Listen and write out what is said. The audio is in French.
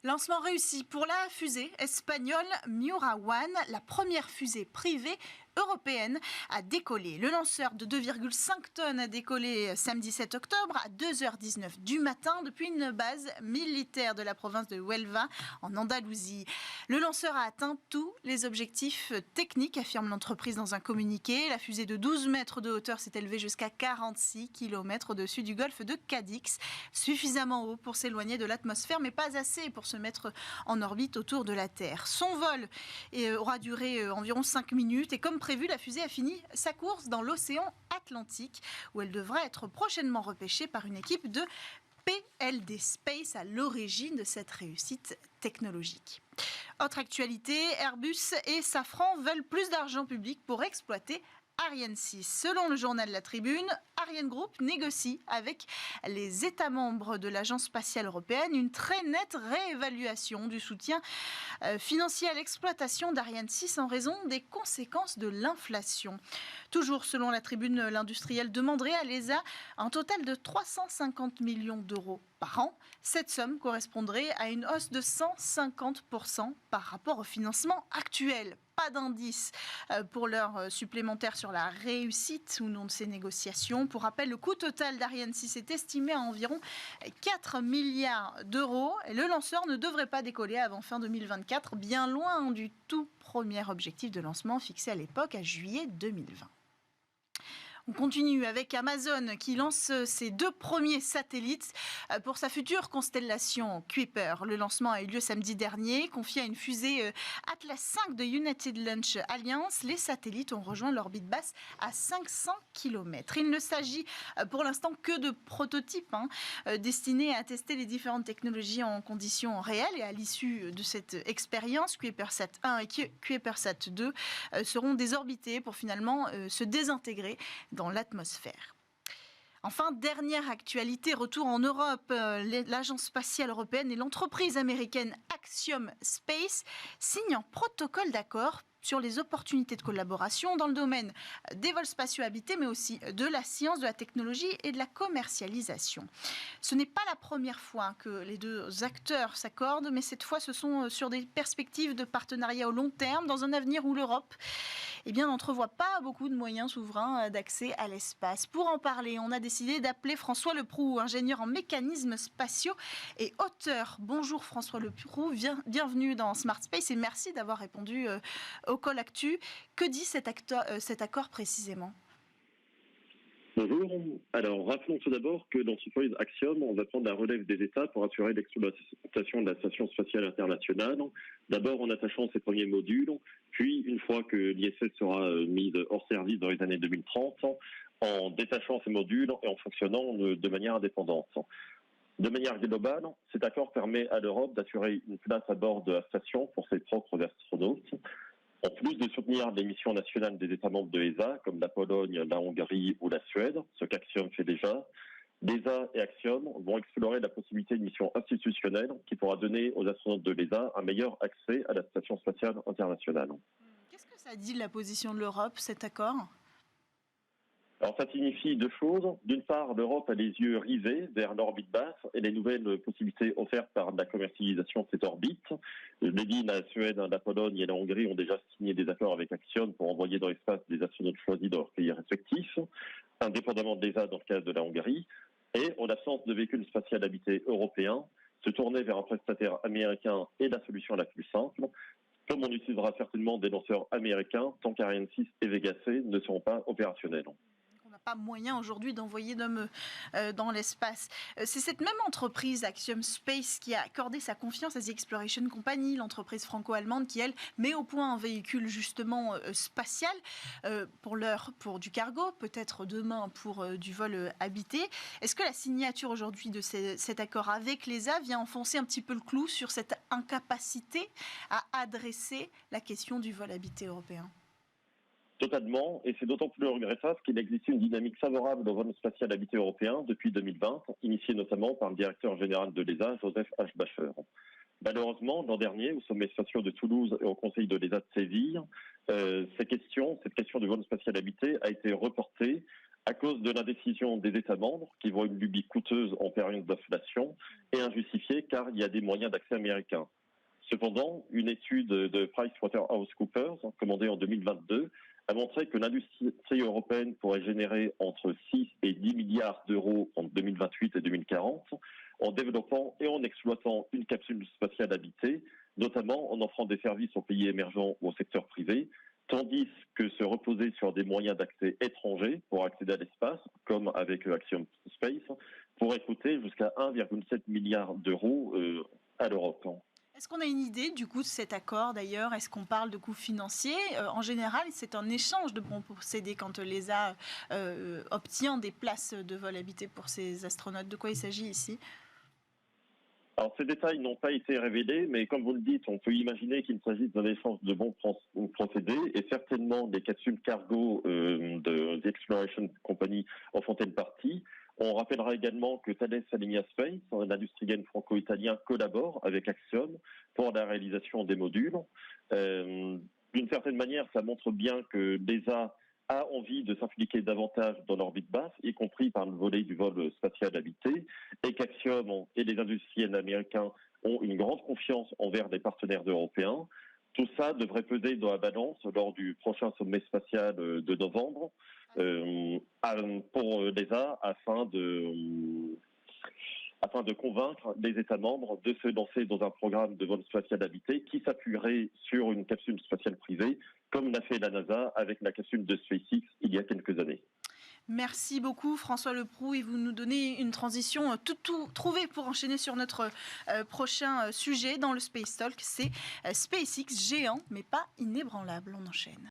Lancement réussi pour la fusée espagnole Miura One, la première fusée privée européenne à décoller. Le lanceur de 2,5 tonnes a décollé samedi 7 octobre à 2h19 du matin depuis une base militaire de la province de Huelva en Andalousie. Le lanceur a atteint tous les objectifs techniques, affirme l'entreprise dans un communiqué. La fusée de 12 mètres de hauteur s'est élevée jusqu'à 46 km au-dessus du golfe de Cadix, suffisamment haut pour s'éloigner de l'atmosphère, mais pas assez pour se mettre en orbite autour de la Terre. Son vol aura duré environ 5 minutes et comme prévu, la fusée a fini sa course dans l'océan Atlantique où elle devra être prochainement repêchée par une équipe de PLD Space à l'origine de cette réussite technologique. Autre actualité, Airbus et Safran veulent plus d'argent public pour exploiter Ariane 6. Selon le journal La Tribune, Ariane Group négocie avec les États membres de l'Agence spatiale européenne une très nette réévaluation du soutien financier à l'exploitation d'Ariane 6 en raison des conséquences de l'inflation. Toujours selon La Tribune, l'industriel demanderait à l'ESA un total de 350 millions d'euros par an. Cette somme correspondrait à une hausse de 150% par rapport au financement actuel. Pas d'indice pour l'heure supplémentaire sur la réussite ou non de ces négociations. Pour rappel, le coût total d'Ariane 6 est estimé à environ 4 milliards d'euros. Et le lanceur ne devrait pas décoller avant fin 2024, bien loin du tout premier objectif de lancement fixé à l'époque à juillet 2020. On continue avec Amazon qui lance ses 2 premiers satellites pour sa future constellation Kuiper. Le lancement a eu lieu samedi dernier. Confié à une fusée Atlas 5 de United Launch Alliance, les satellites ont rejoint l'orbite basse à 500 km. Il ne s'agit pour l'instant que de prototypes destinés à tester les différentes technologies en conditions réelles. Et à l'issue de cette expérience, Kuipersat 1 et Kuipersat 2 seront désorbités pour finalement se désintégrer dans l'atmosphère. Enfin, dernière actualité, retour en Europe. L'Agence spatiale européenne et l'entreprise américaine Axiom Space signent un protocole d'accord sur les opportunités de collaboration dans le domaine des vols spatiaux habités, mais aussi de la science, de la technologie et de la commercialisation. Ce n'est pas la première fois que les deux acteurs s'accordent, mais cette fois, ce sont sur des perspectives de partenariat au long terme, dans un avenir où l'Europe n'entrevoit pas beaucoup de moyens souverains d'accès à l'espace. Pour en parler, on a décidé d'appeler François Leproux, ingénieur en mécanismes spatiaux et auteur. Bonjour François Leproux, bienvenue dans Smart Space et merci d'avoir répondu au Call Actu. Que dit cet accord précisément ? Bonjour. Alors, rappelons tout d'abord que dans l'entreprise Axiom, on va prendre la relève des États pour assurer l'exploitation de la Station spatiale internationale. D'abord en attachant ses premiers modules, puis une fois que l'ISS sera mise hors service dans les années 2030, en détachant ces modules et en fonctionnant de manière indépendante. De manière globale, cet accord permet à l'Europe d'assurer une place à bord de la station pour ses propres astronautes. En plus de soutenir les missions nationales des États membres de l'ESA, comme la Pologne, la Hongrie ou la Suède, ce qu'Axiom fait déjà, l'ESA et Axiom vont explorer la possibilité d'une mission institutionnelle qui pourra donner aux astronautes de l'ESA un meilleur accès à la Station spatiale internationale. Qu'est-ce que ça dit de la position de l'Europe, cet accord ? Alors ça signifie 2 choses. D'une part, l'Europe a les yeux rivés vers l'orbite basse et les nouvelles possibilités offertes par la commercialisation de cette orbite. La Suède, la Pologne et la Hongrie ont déjà signé des accords avec Axiom pour envoyer dans l'espace des astronautes choisis dans leurs pays respectifs, indépendamment de l'ESA dans le cas de la Hongrie. Et en l'absence de véhicules spatial habité européens, se tourner vers un prestataire américain est la solution la plus simple. Comme on utilisera certainement des lanceurs américains tant qu'Ariane 6 et Vega C ne seront pas opérationnels. On n'a pas moyen aujourd'hui d'envoyer d'hommes dans l'espace. C'est cette même entreprise, Axiom Space, qui a accordé sa confiance à The Exploration Company, l'entreprise franco-allemande qui, elle, met au point un véhicule justement spatial pour du cargo, peut-être demain pour du vol habité. Est-ce que la signature aujourd'hui de cet accord avec l'ESA vient enfoncer un petit peu le clou sur cette incapacité à adresser la question du vol habité européen ? Totalement, et c'est d'autant plus regrettable qu'il existe une dynamique favorable au vol spatial habité européen depuis 2020, initiée notamment par le directeur général de l'ESA, Joseph H. Bacher. Malheureusement, l'an dernier, au sommet spatial de Toulouse et au conseil de l'ESA de Séville, cette question du vol spatial habité a été reportée à cause de l'indécision des États membres qui voient une lubie coûteuse en période d'inflation et injustifiée car il y a des moyens d'accès américains. Cependant, une étude de PricewaterhouseCoopers, commandée en 2022, a montré que l'industrie européenne pourrait générer entre 6 et 10 milliards d'euros en 2028 et 2040 en développant et en exploitant une capsule spatiale habitée, notamment en offrant des services aux pays émergents ou au secteur privé, tandis que se reposer sur des moyens d'accès étrangers pour accéder à l'espace, comme avec Axiom Space, pourrait coûter jusqu'à 1,7 milliard d'euros à l'Europe. Est-ce qu'on a une idée du coût de cet accord d'ailleurs? Est-ce qu'on parle de coûts financiers? En général, c'est un échange de bons procédés quand l'ESA obtient des places de vol habité pour ses astronautes. De quoi il s'agit ici? Alors, ces détails n'ont pas été révélés, mais comme vous le dites, on peut imaginer qu'il s'agit d'un échange de bons procédés et certainement des capsules cargo de The Exploration Company en font une partie. On rappellera également que Thales Alenia Space, un industriel franco-italien, collabore avec Axiom pour la réalisation des modules. D'une certaine manière, ça montre bien que l'ESA a envie de s'impliquer davantage dans l'orbite basse, y compris par le volet du vol spatial habité, et qu'Axiom et les industriels américains ont une grande confiance envers les partenaires européens. Tout ça devrait peser dans la balance lors du prochain sommet spatial de novembre pour l'ESA afin de convaincre les États membres de se lancer dans un programme de vol spatial habité qui s'appuierait sur une capsule spatiale privée, comme l'a fait la NASA avec la capsule de SpaceX il y a quelques années. Merci beaucoup François Leproux et vous nous donnez une transition tout trouvée pour enchaîner sur notre prochain sujet dans le Space Talk. C'est SpaceX géant mais pas inébranlable. On enchaîne.